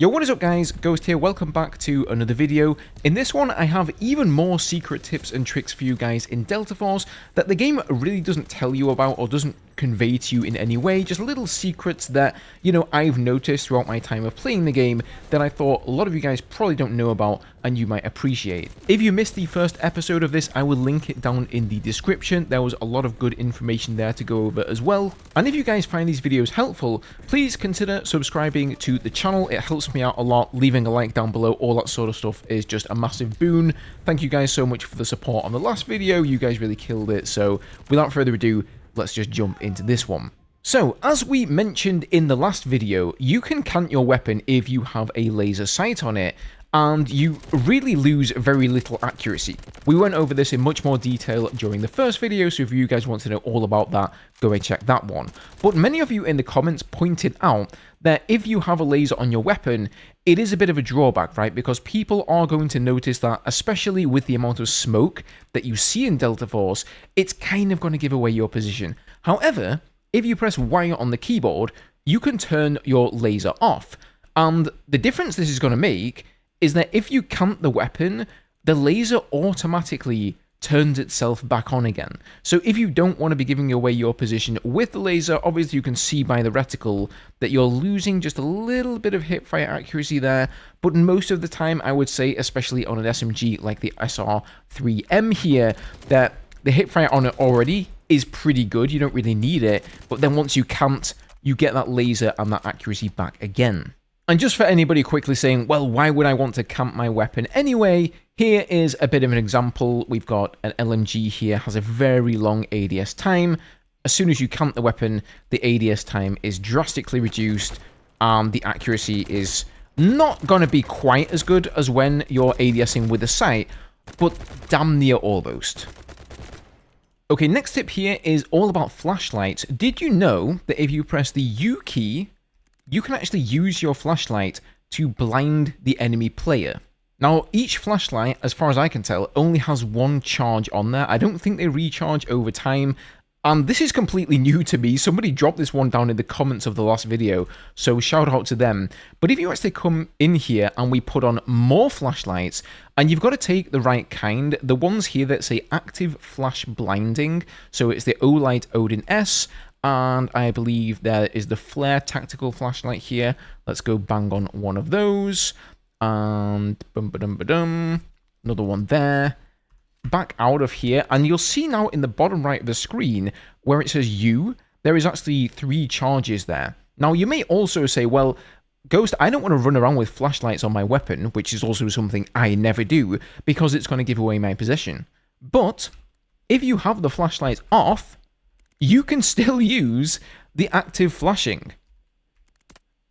Yo, what is up guys, Ghost here, welcome back to another video. In this one I have even more secret tips and tricks for you guys in Delta Force that the game really doesn't tell you about or doesn't convey to you in any way, just little secrets that, I've noticed throughout my time of playing the game that I thought a lot of you guys probably don't know about and you might appreciate. If you missed the first episode of this, I will link it down in the description. There was a lot of good information there to go over as well. And if you guys find these videos helpful, please consider subscribing to the channel. It helps me out a lot. Leaving a like down below, all that sort of stuff is just a massive boon. Thank you guys so much for the support on the last video. You guys really killed it. So without further ado, let's just jump into this one. So, as we mentioned in the last video, you can cant your weapon if you have a laser sight on it, and you really lose very little accuracy. We went over this in much more detail during the first video, so if you guys want to know all about that, go and check that one. But many of you in the comments pointed out that if you have a laser on your weapon, it is a bit of a drawback, right? Because people are going to notice that, especially with the amount of smoke that you see in Delta Force, it's kind of going to give away your position. However, if you press Y on the keyboard, you can turn your laser off. And the difference this is going to make is that if you cant the weapon, the laser automatically turns itself back on again. So if you don't want to be giving away your position with the laser, obviously you can see by the reticle that you're losing just a little bit of hipfire accuracy there, but most of the time I would say, especially on an SMG like the SR3M here, that the hipfire on it already is pretty good. You don't really need it, but then once you cant, you get that laser and that accuracy back again. And just for anybody quickly saying, well, why would I want to cant my weapon anyway? Here is a bit of an example. We've got an LMG here, has a very long ADS time. As soon as you cant the weapon, the ADS time is drastically reduced, and the accuracy is not going to be quite as good as when you're ADSing with the sight, but damn near almost. Okay, next tip here is all about flashlights. Did you know that if you press the U key, you can actually use your flashlight to blind the enemy player? Now, each flashlight, as far as I can tell, only has one charge on there. I don't think they recharge over time. And this is completely new to me. Somebody dropped this one down in the comments of the last video, so shout out to them. But if you actually come in here and we put on more flashlights, and you've got to take the right kind, the ones here that say active flash blinding, so it's the Olight Odin S, and I believe there is the Flare tactical flashlight here. Let's go bang on one of those, and another one there. Back out of here, and you'll see now in the bottom right of the screen where it says U, there is actually 3 charges there. Now you may also say, well, Ghost, I don't want to run around with flashlights on my weapon, which is also something I never do because it's going to give away my position. But if you have the flashlight off, you can still use the active flashing.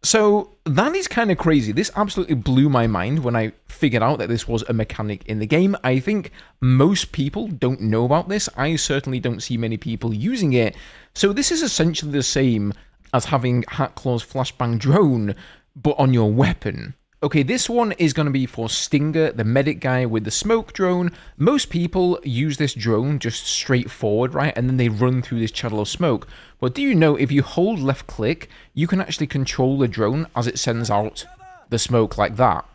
So that is kind of crazy. This absolutely blew my mind when I figured out that this was a mechanic in the game. I think most people don't know about this. I certainly don't see many people using it. So this is essentially the same as having Hatclaw's flashbang drone, but on your weapon. Okay, this one is going to be for Stinger, the medic guy with the smoke drone. Most people use this drone just straight forward, right? And then they run through this channel of smoke. But do you know, if you hold left click, you can actually control the drone as it sends out the smoke like that.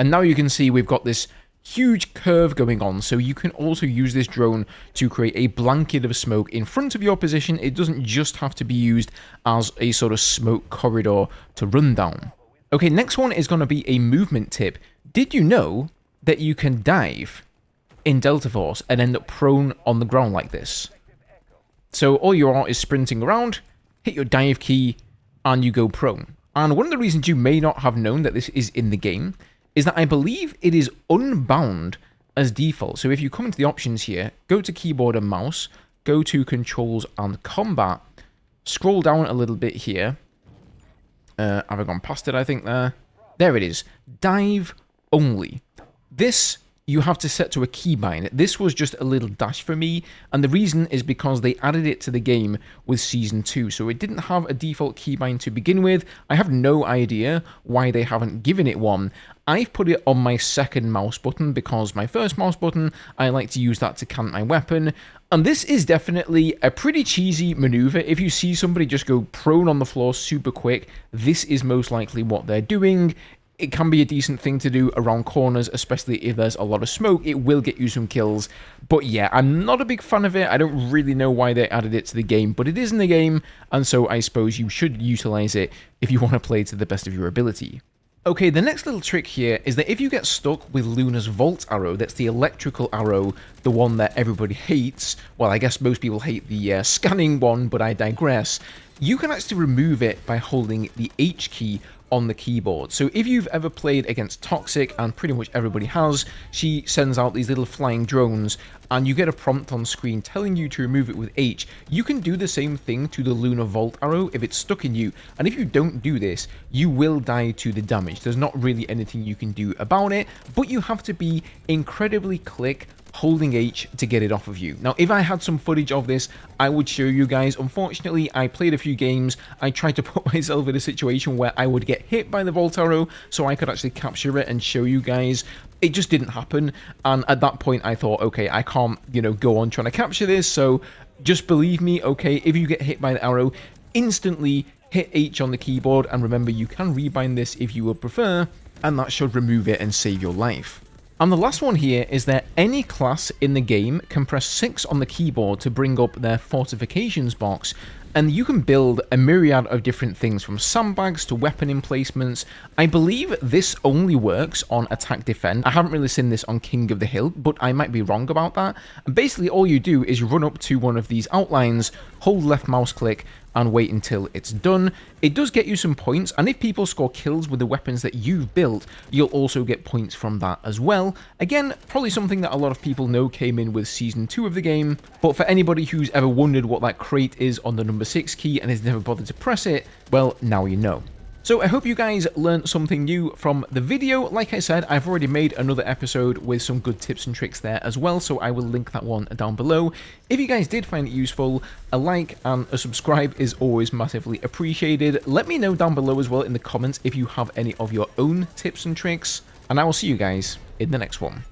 And now you can see we've got this huge curve going on, so you can also use this drone to create a blanket of smoke in front of your position. It doesn't just have to be used as a sort of smoke corridor to run down. Okay, next one is going to be a movement tip. Did you know that you can dive in Delta Force and end up prone on the ground like this? So all you are is sprinting around, hit your dive key, and you go prone. And one of the reasons you may not have known that this is in the game is that I believe it is unbound as default. So if you come into the options here, go to keyboard and mouse, go to controls and combat, scroll down a little bit here. Have I gone past it, I think, there? There it is. Dive only. This you have to set to a keybind. This was just a little dash for me, and the reason is because they added it to the game with Season 2, so it didn't have a default keybind to begin with. I have no idea why they haven't given it one. I've put it on my second mouse button because my first mouse button, I like to use that to cant my weapon. And this is definitely a pretty cheesy maneuver. If you see somebody just go prone on the floor super quick, this is most likely what they're doing. It can be a decent thing to do around corners, especially if there's a lot of smoke. It will get you some kills. But yeah, I'm not a big fan of it. I don't really know why they added it to the game, but it is in the game, and so I suppose you should utilize it if you want to play to the best of your ability. Okay, the next little trick here is that if you get stuck with Luna's Volt arrow, that's the electrical arrow, the one that everybody hates, well, I guess most people hate the scanning one, but I digress, you can actually remove it by holding the H key on the keyboard. So if you've ever played against Toxic, and pretty much everybody has, she sends out these little flying drones, and you get a prompt on screen telling you to remove it with H. You can do the same thing to the Luna Volt arrow if it's stuck in you, and if you don't do this, you will die to the damage. There's not really anything you can do about it, but you have to be incredibly quick holding H to get it off of you. Now, if I had some footage of this, I would show you guys. Unfortunately, I played a few games. I tried to put myself in a situation where I would get hit by the Volt arrow so I could actually capture it and show you guys. It just didn't happen, and at that point I thought, okay, I can't, go on trying to capture this, so just believe me, okay, if you get hit by the arrow, instantly hit H on the keyboard, and remember, you can rebind this if you would prefer, and that should remove it and save your life. And the last one here is that any class in the game can press 6 on the keyboard to bring up their fortifications box, and you can build a myriad of different things from sandbags to weapon emplacements. I believe this only works on attack defend. I haven't really seen this on King of the Hill, but I might be wrong about that. And basically all you do is run up to one of these outlines, hold left mouse click, and wait until it's done. It does get you some points, and if people score kills with the weapons that you've built, you'll also get points from that as well. Again, probably something that a lot of people know came in with Season 2 of the game, but for anybody who's ever wondered what that crate is on the number 6 key and has never bothered to press it, well, now you know. So I hope you guys learned something new from the video. Like I said, I've already made another episode with some good tips and tricks there as well, so I will link that one down below. If you guys did find it useful, a like and a subscribe is always massively appreciated. Let me know down below as well in the comments if you have any of your own tips and tricks, and I will see you guys in the next one.